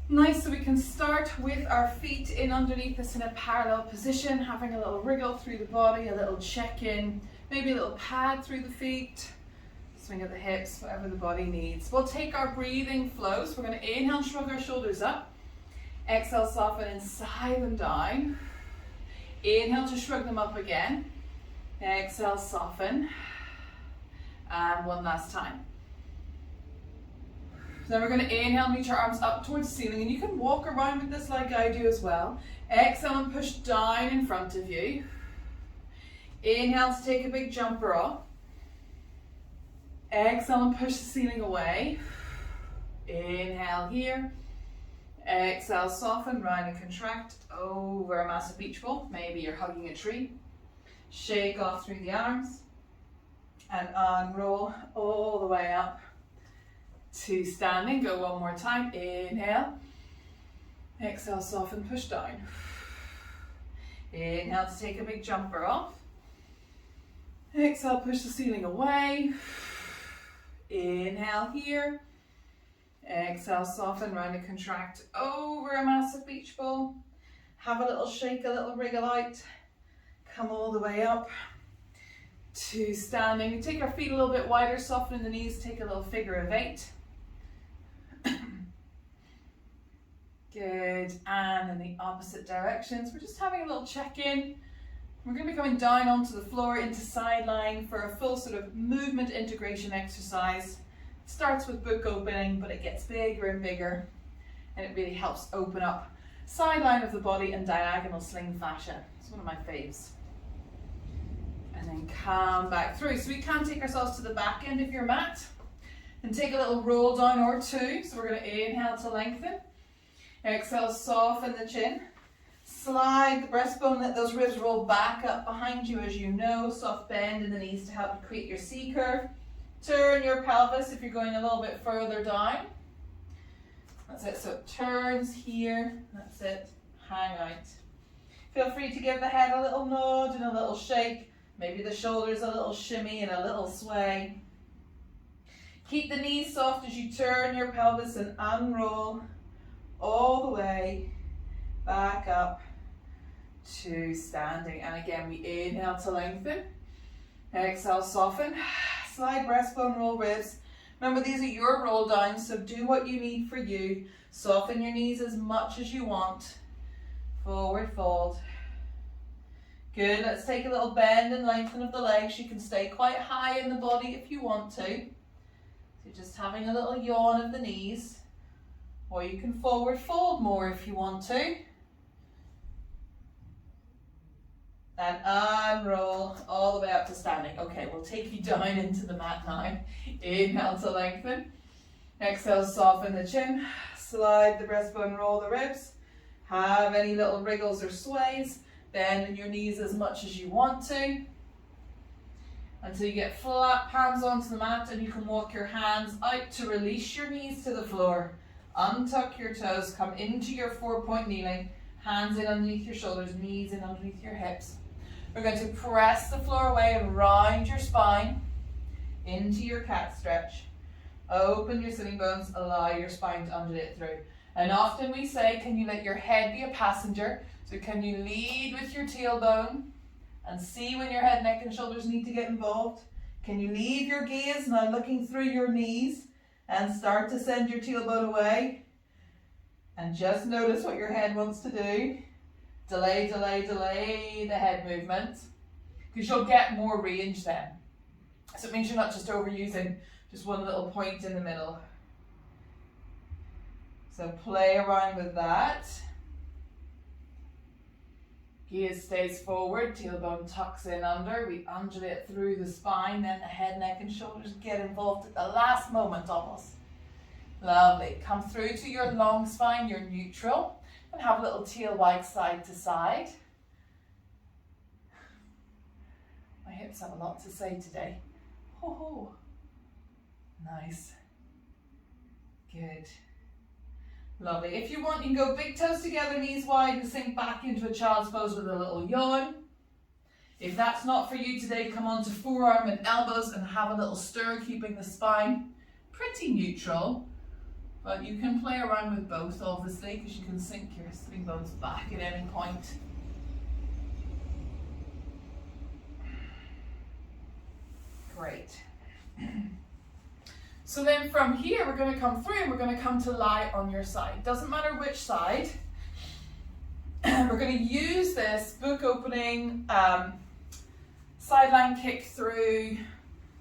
Nice, so we can start with our feet in underneath us in a parallel position, having a little wriggle through the body, a little check-in, maybe a little pad through the feet, swing of the hips, whatever the body needs. We'll take our breathing flow, so we're going to inhale, shrug our shoulders up, exhale, soften and sigh them down, inhale to shrug them up again, exhale, soften, and one last time. Then we're going to inhale, reach our arms up towards the ceiling, and you can walk around with this like I do as well. Exhale and push down in front of you. Inhale to take a big jumper off. Exhale and push the ceiling away. Inhale here. Exhale, soften, round and contract over a massive beach ball. Maybe you're hugging a tree. Shake off through the arms and unroll all the way up to standing. Go one more time. Inhale. Exhale, soften, push down. Inhale to take a big jumper off. Exhale, push the ceiling away. Inhale here. Exhale, soften, round and contract over a massive beach ball. Have a little shake, a little wriggle out. Come all the way up to standing. We take our feet a little bit wider, soften the knees, take a little figure of 8. Good, and in the opposite directions, we're just having a little check-in. We're going to be coming down onto the floor into sideline for a full sort of movement integration exercise. It starts with book opening, but it gets bigger and bigger, and it really helps open up sideline of the body and diagonal sling fascia. It's one of my faves. And then come back through. So we can take ourselves to the back end of your mat and take a little roll down or two. So we're going to inhale to lengthen. Exhale, soften the chin. Slide the breastbone, let those ribs roll back up behind you as you know. Soft bend in the knees to help you create your C curve. Turn your pelvis if you're going a little bit further down. That's it, so it turns here. That's it, hang out. Feel free to give the head a little nod and a little shake. Maybe the shoulders a little shimmy and a little sway. Keep the knees soft as you turn your pelvis and unroll all the way back up to standing. And again, we inhale to lengthen. Exhale, soften. Slide breastbone, roll ribs. Remember, these are your roll downs, so do what you need for you. Soften your knees as much as you want. Forward fold. Good, let's take a little bend and lengthen of the legs. You can stay quite high in the body if you want to. So just having a little yawn of the knees. Or you can forward fold more if you want to. And unroll all the way up to standing. Okay, we'll take you down into the mat now. Inhale to lengthen. Exhale, soften the chin. Slide the breastbone, roll the ribs. Have any little wriggles or sways. Bend in your knees as much as you want to. Until you get flat palms onto the mat and you can walk your hands out to release your knees to the floor. Untuck your toes, come into your 4-point kneeling. Hands in underneath your shoulders, knees in underneath your hips. We're going to press the floor away and round your spine into your cat stretch. Open your sitting bones, allow your spine to undulate through. And often we say, can you let your head be a passenger? So can you lead with your tailbone and see when your head, neck and shoulders need to get involved? Can you leave your gaze now looking through your knees and start to send your tailbone away? And just notice what your head wants to do. Delay, delay, delay the head movement, because you'll get more range then. So it means you're not just overusing just one little point in the middle. So play around with that. Gaze stays forward, tailbone tucks in under. We undulate through the spine, then the head, neck and shoulders get involved at the last moment almost. Lovely. Come through to your long spine, your neutral, and have a little tail wag side to side. My hips have a lot to say today. Ho ho. Nice. Good. Lovely. If you want, you can go big toes together, knees wide, and sink back into a child's pose with a little yawn. If that's not for you today, come on to forearm and elbows and have a little stir, keeping the spine pretty neutral. But you can play around with both, obviously, because you can sink your sitting bones back at any point. Great. So then from here, we're going to come through and we're going to come to lie on your side. Doesn't matter which side. We're going to use this book opening sideline kick through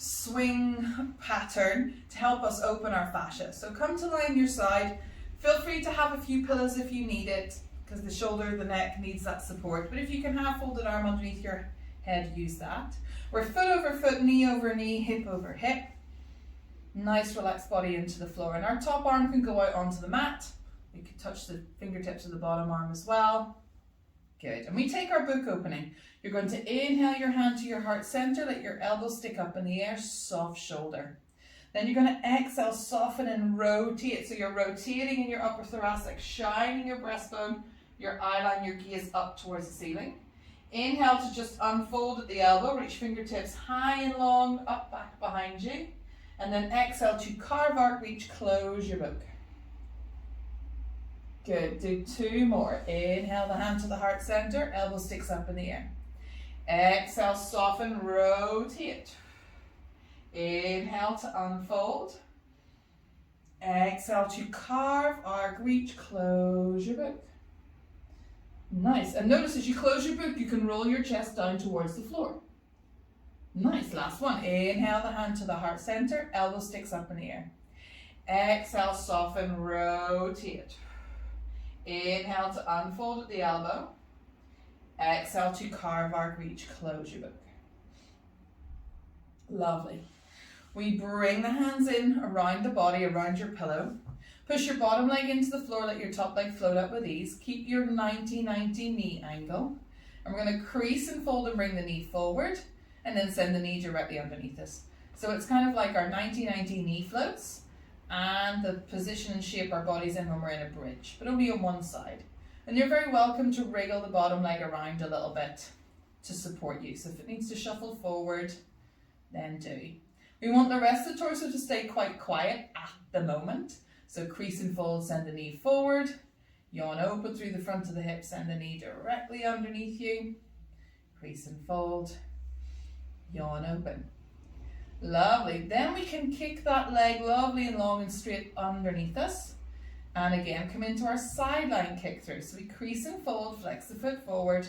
swing pattern to help us open our fascia. So come to lie on your side. Feel free to have a few pillows if you need it, because the shoulder, the neck needs that support. But if you can have folded arm underneath your head, use that. We're foot over foot, knee over knee, hip over hip. Nice relaxed body into the floor. And our top arm can go out onto the mat. We can touch the fingertips of the bottom arm as well. Good. And we take our book opening. You're going to inhale your hand to your heart center, let your elbows stick up in the air, soft shoulder. Then you're going to exhale, soften and rotate. So you're rotating in your upper thoracic, shining your breastbone, your eye line, your gaze up towards the ceiling. Inhale to just unfold at the elbow, reach fingertips high and long, up, back, behind you. And then exhale to carve, arc, reach, close your book. Good, do 2 more. Inhale the hand to the heart center, elbow sticks up in the air. Exhale, soften, rotate. Inhale to unfold. Exhale to carve, arc, reach, close your book. Nice, and notice as you close your book, you can roll your chest down towards the floor. Nice, last one. Inhale the hand to the heart center, elbow sticks up in the air. Exhale, soften, rotate. Inhale to unfold at the elbow. Exhale to carve, arc, reach, close your book. Lovely. We bring the hands in around the body, around your pillow. Push your bottom leg into the floor, let your top leg float up with ease. Keep your 90-90 knee angle. And we're going to crease and fold and bring the knee forward. And then send the knee directly underneath us. So it's kind of like our 90-90 knee floats and the position and shape our body's in when we're in a bridge, but only on one side. And you're very welcome to wriggle the bottom leg around a little bit to support you. So if it needs to shuffle forward, then do. We want the rest of the torso to stay quite quiet at the moment. So crease and fold, send the knee forward. Yawn open through the front of the hip, send the knee directly underneath you. Crease and fold. Yawn open. Lovely. Then we can kick that leg lovely and long and straight underneath us. And again, come into our sideline kick through. So we crease and fold, flex the foot forward,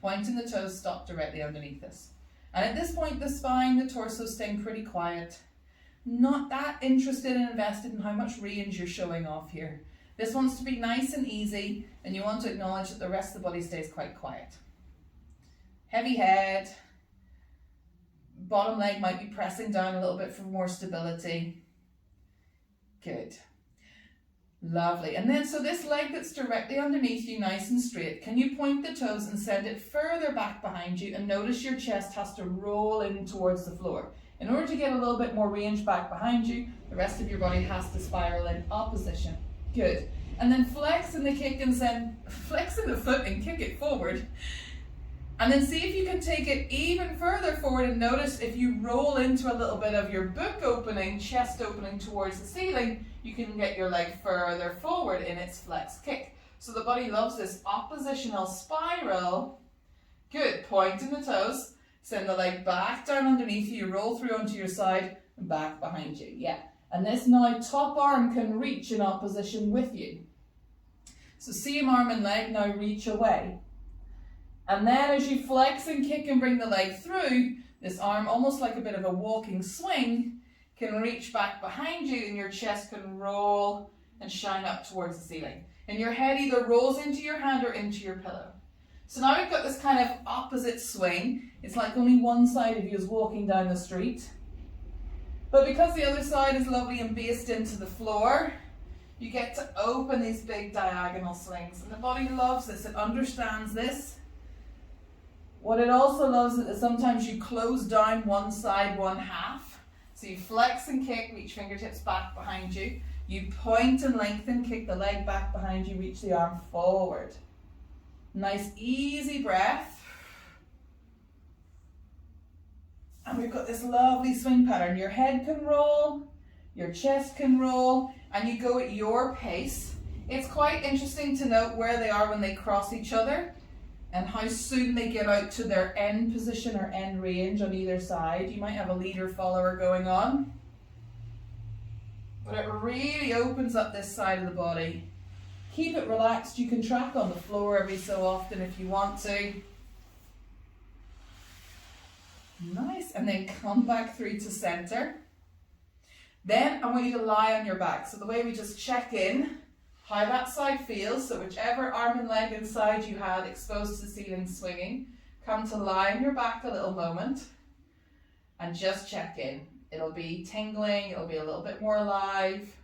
pointing the toes, stop directly underneath us. And at this point, the spine, the torso staying pretty quiet. Not that interested and invested in how much range you're showing off here. This wants to be nice and easy, and you want to acknowledge that the rest of the body stays quite quiet. Heavy head. Bottom leg might be pressing down a little bit for more stability. Good. Lovely. And then, so this leg that's directly underneath you, nice and straight, can you point the toes and send it further back behind you, and notice your chest has to roll in towards the floor. In order to get a little bit more range back behind you, the rest of your body has to spiral in opposition. Good. And then flex in the kick and send, flex in the foot and kick it forward. And then see if you can take it even further forward, and notice if you roll into a little bit of your book opening, chest opening towards the ceiling, you can get your leg further forward in its flex kick. So the body loves this oppositional spiral. Good, point in the toes, send the leg back down underneath you, roll through onto your side and back behind you. Yeah, and this now top arm can reach in opposition with you. So same arm and leg now reach away. And then as you flex and kick and bring the leg through, this arm, almost like a bit of a walking swing, can reach back behind you, and your chest can roll and shine up towards the ceiling. And your head either rolls into your hand or into your pillow. So now we've got this kind of opposite swing. It's like only one side of you is walking down the street. But because the other side is lovely and based into the floor, you get to open these big diagonal slings. And the body loves this, it understands this. What it also loves is that sometimes you close down one side, one half. So you flex and kick, reach fingertips back behind you. You point and lengthen, kick the leg back behind you, reach the arm forward. Nice easy breath. And we've got this lovely swing pattern. Your head can roll, Your chest can roll, and you go at your pace. It's quite interesting to note where they are when they cross each other and how soon they get out to their end position or end range on either side. You might have a leader-follower going on. But it really opens up this side of the body. Keep it relaxed. You can track on the floor every so often if you want to. Nice. And then come back through to center. Then I want you to lie on your back. So the way we just check in how that side feels. So whichever arm and leg inside you had exposed to the ceiling swinging, come to lie on your back a little moment and just check in. It'll be tingling, it'll be a little bit more alive.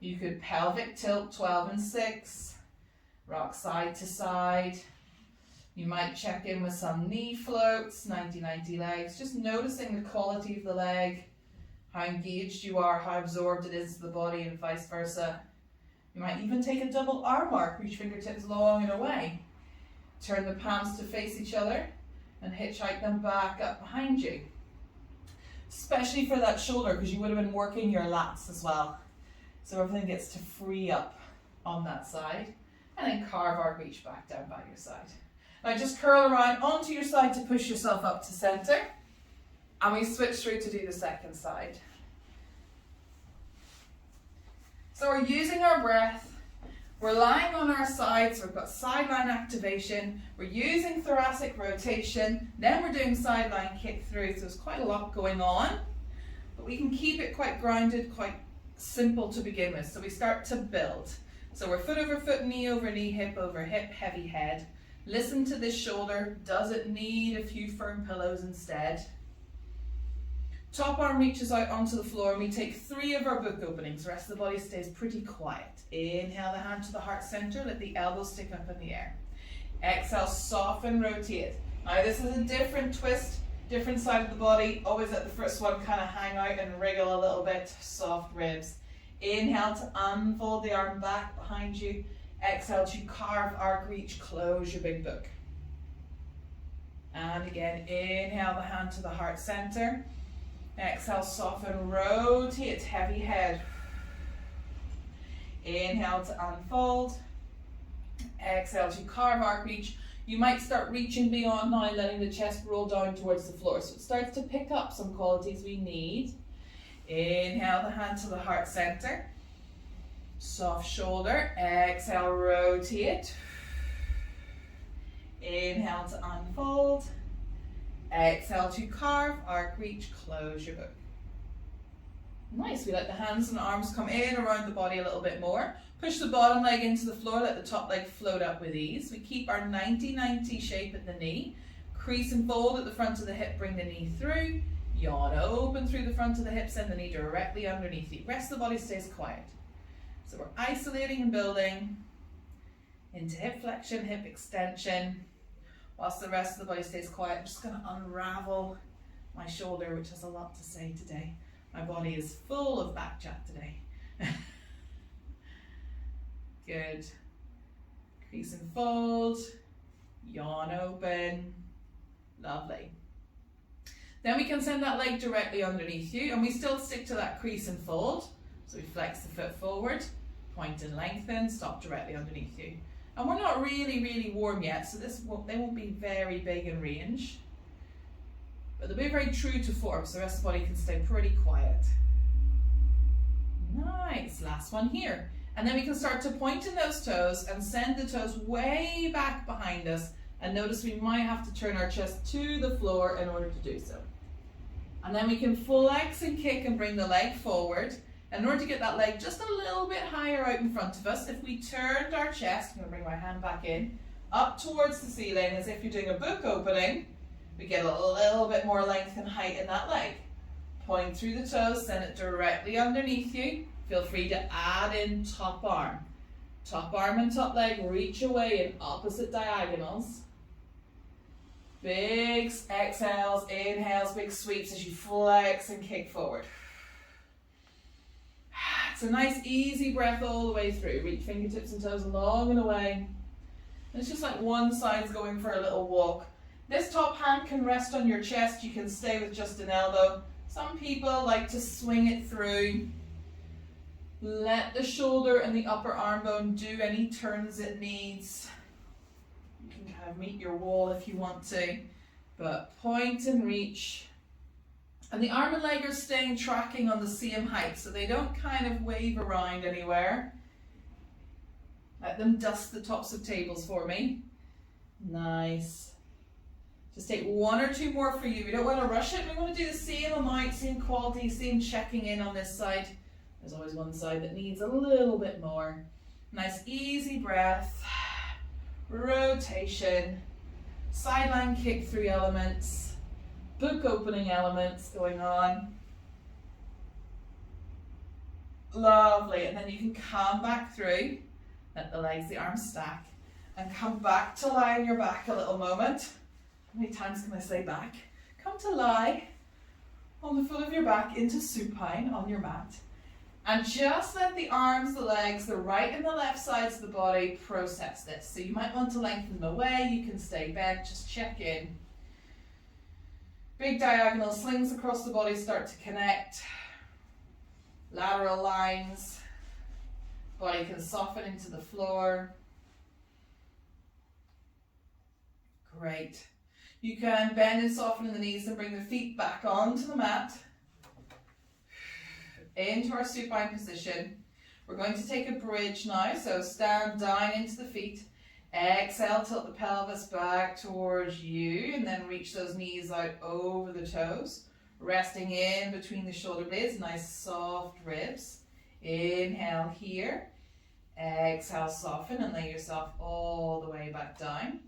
You could pelvic tilt 12 and 6, rock side to side. You might check in with some knee floats, 90-90 legs, just noticing the quality of the leg, how engaged you are, how absorbed it is to the body and vice versa. You might even take a double arm arc, reach fingertips long and away. Turn the palms to face each other and hitchhike them back up behind you. Especially for that shoulder, because you would have been working your lats as well. So everything gets to free up on that side. And then carve arc reach back down by your side. Now just curl around onto your side to push yourself up to center. And we switch through to do the second side. So we're using our breath. We're lying on our sides, so we've got sideline activation, we're using thoracic rotation, then we're doing sideline kick through, so there's quite a lot going on, but we can keep it quite grounded, quite simple to begin with. So we start to build. So we're foot over foot, knee over knee, hip over hip, heavy head. Listen to this shoulder, does it need a few firm pillows instead? Top arm reaches out onto the floor and we take 3 of our book openings. The rest of the body stays pretty quiet. Inhale the hand to the heart center, let the elbows stick up in the air. Exhale, soften, rotate. Now this is a different twist, different side of the body. Always let the first one kind of hang out and wriggle a little bit, soft ribs. Inhale to unfold the arm back behind you. Exhale to carve, arc, reach, close your big book. And again, inhale the hand to the heart center. Exhale, soften, rotate, heavy head. Inhale to unfold. Exhale to carve, arc, reach. You might start reaching beyond now, letting the chest roll down towards the floor. So it starts to pick up some qualities we need. Inhale the hand to the heart center. Soft shoulder. Exhale, rotate. Inhale to unfold. Exhale to carve, arc, reach, close your book. Nice, we let the hands and arms come in around the body a little bit more. Push the bottom leg into the floor, let the top leg float up with ease. We keep our 90-90 shape at the knee. Crease and fold at the front of the hip, bring the knee through. Yawn open through the front of the hip, send the knee directly underneath you. Rest of the body stays quiet. So we're isolating and building into hip flexion, hip extension. Whilst the rest of the body stays quiet, I'm just going to unravel my shoulder, which has a lot to say today. My body is full of back chat today. Good. Crease and fold. Yawn open. Lovely. Then we can send that leg directly underneath you, and we still stick to that crease and fold. So we flex the foot forward, point and lengthen, stop directly underneath you. And we're not really warm yet, so they won't be very big in range. But they'll be very true to form, so the rest of the body can stay pretty quiet. Nice, last one here. And then we can start to point in those toes and send the toes way back behind us. And notice we might have to turn our chest to the floor in order to do so. And then we can flex and kick and bring the leg forward. In order to get that leg just a little bit higher out in front of us, if we turned our chest, I'm going to bring my hand back in, up towards the ceiling as if you're doing a book opening, we get a little bit more length and height in that leg. Point through the toes, send it directly underneath you. Feel free to add in top arm. Top arm and top leg reach away in opposite diagonals. Big exhales, inhales, big sweeps as you flex and kick forward. It's a nice easy breath all the way through. Reach fingertips and toes long and away. And it's just like one side's going for a little walk. This top hand can rest on your chest. You can stay with just an elbow. Some people like to swing it through Let the shoulder and the upper arm bone do any turns it needs. You can kind of meet your wall if you want to, but point and reach. And the arm and leg are staying tracking on the same height, so they don't kind of wave around anywhere. Let them dust the tops of tables for me. Nice. Just take one or two more for you. We don't want to rush it. We want to do the same amount, same quality, same checking in on this side. There's always one side that needs a little bit more. Nice easy breath. Rotation. Sideline kick 3 elements. Book opening elements going on. Lovely. And then you can come back through. Let the legs, the arms stack. And come back to lie on your back a little moment. How many times can I say back? Come to lie on the foot of your back into supine on your mat. And just let the arms, the legs, the right and the left sides of the body process this. So you might want to lengthen them away. You can stay bent. Just check in. Big diagonal slings across the body start to connect. Lateral lines. Body can soften into the floor. Great. You can bend and soften in the knees and bring the feet back onto the mat. Into our supine position. We're going to take a bridge now, so stand down into the feet. Exhale, tilt the pelvis back towards you, and then reach those knees out over the toes. Resting in between the shoulder blades, nice soft ribs. Inhale here. Exhale, soften and lay yourself all the way back down.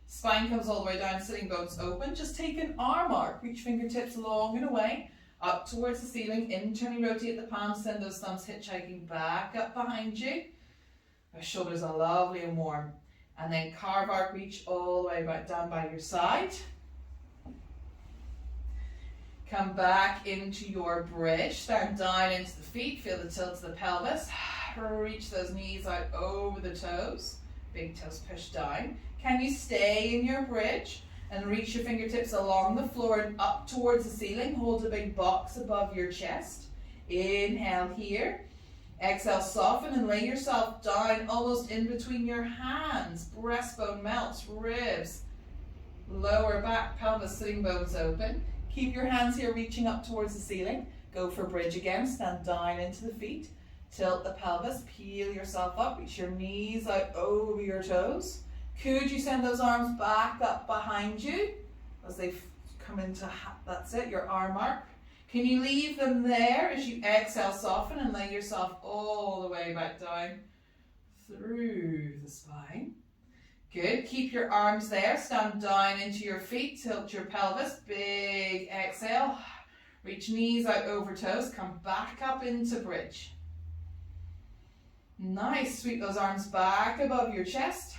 Spine comes all the way down, sitting bones open. Just take an arm arc, reach fingertips long and away, up towards the ceiling, internally rotate the palms, send those thumbs hitchhiking back up behind you. Our shoulders are lovely and warm. And then carve arc, reach all the way back down by your side. Come back into your bridge, stand down into the feet, feel the tilt of the pelvis. Reach those knees out over the toes, big toes push down. Can you stay in your bridge and reach your fingertips along the floor and up towards the ceiling? Hold a big box above your chest. Inhale here. Exhale, soften and lay yourself down almost in between your hands. Breastbone melts, ribs, lower back, pelvis, sitting bones open. Keep your hands here reaching up towards the ceiling. Go for bridge again, stand down into the feet. Tilt the pelvis, peel yourself up, reach your knees out over your toes. Could you send those arms back up behind you as they come into, that's it, your arm arc. Can you leave them there as you exhale, soften and lay yourself all the way back down through the spine. Good, keep your arms there, stand down into your feet, tilt your pelvis, big exhale. Reach knees out over toes, come back up into bridge. Nice, sweep those arms back above your chest.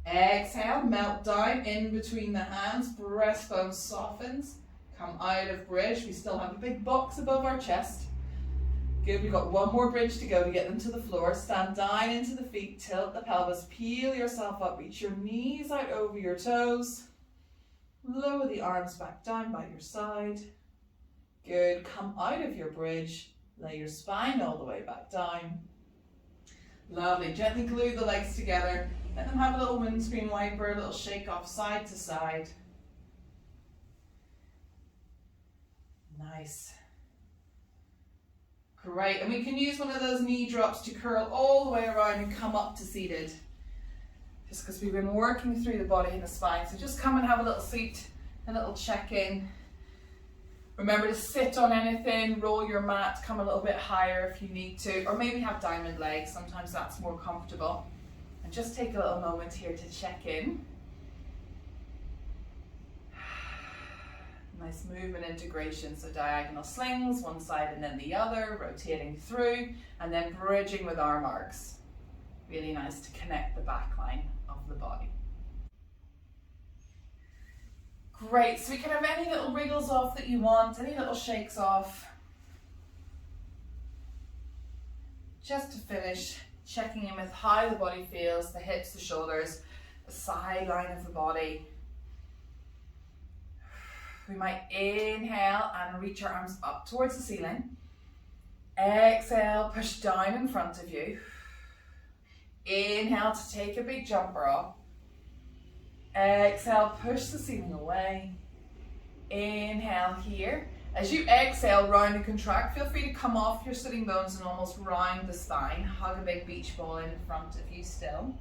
Exhale, melt down in between the hands, breastbone softens. Come out of bridge, we still have a big box above our chest. Good, we've got one more bridge to go to get them to the floor. Stand down into the feet, tilt the pelvis, peel yourself up, reach your knees out over your toes. Lower the arms back down by your side. Good, come out of your bridge, lay your spine all the way back down. Lovely, gently glue the legs together. Let them have a little windscreen wiper, a little shake off side to side. Nice. Great, and we can use one of those knee drops to curl all the way around and come up to seated. Just because we've been working through the body and the spine. So just come and have a little seat, a little check-in. Remember to sit on anything, roll your mat, come a little bit higher if you need to, or maybe have diamond legs, sometimes that's more comfortable. And just take a little moment here to check in. Nice movement integration, so diagonal slings, one side and then the other, rotating through, and then bridging with arm arcs. Really nice to connect the back line of the body. Great, so we can have any little wriggles off that you want, any little shakes off. Just to finish, checking in with how the body feels, the hips, the shoulders, the side line of the body. We might inhale and reach our arms up towards the ceiling. Exhale, push down in front of you. Inhale to take a big jumper off. Exhale, push the ceiling away. Inhale here. As you exhale, round and contract, feel free to come off your sitting bones and almost round the spine. Hug a big beach ball in front of you still.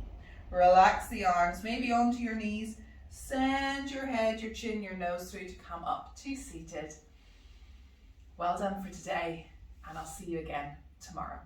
Relax the arms, maybe onto your knees. Send your head, your chin, your nose through to come up to seated. Well done for today, and I'll see you again tomorrow.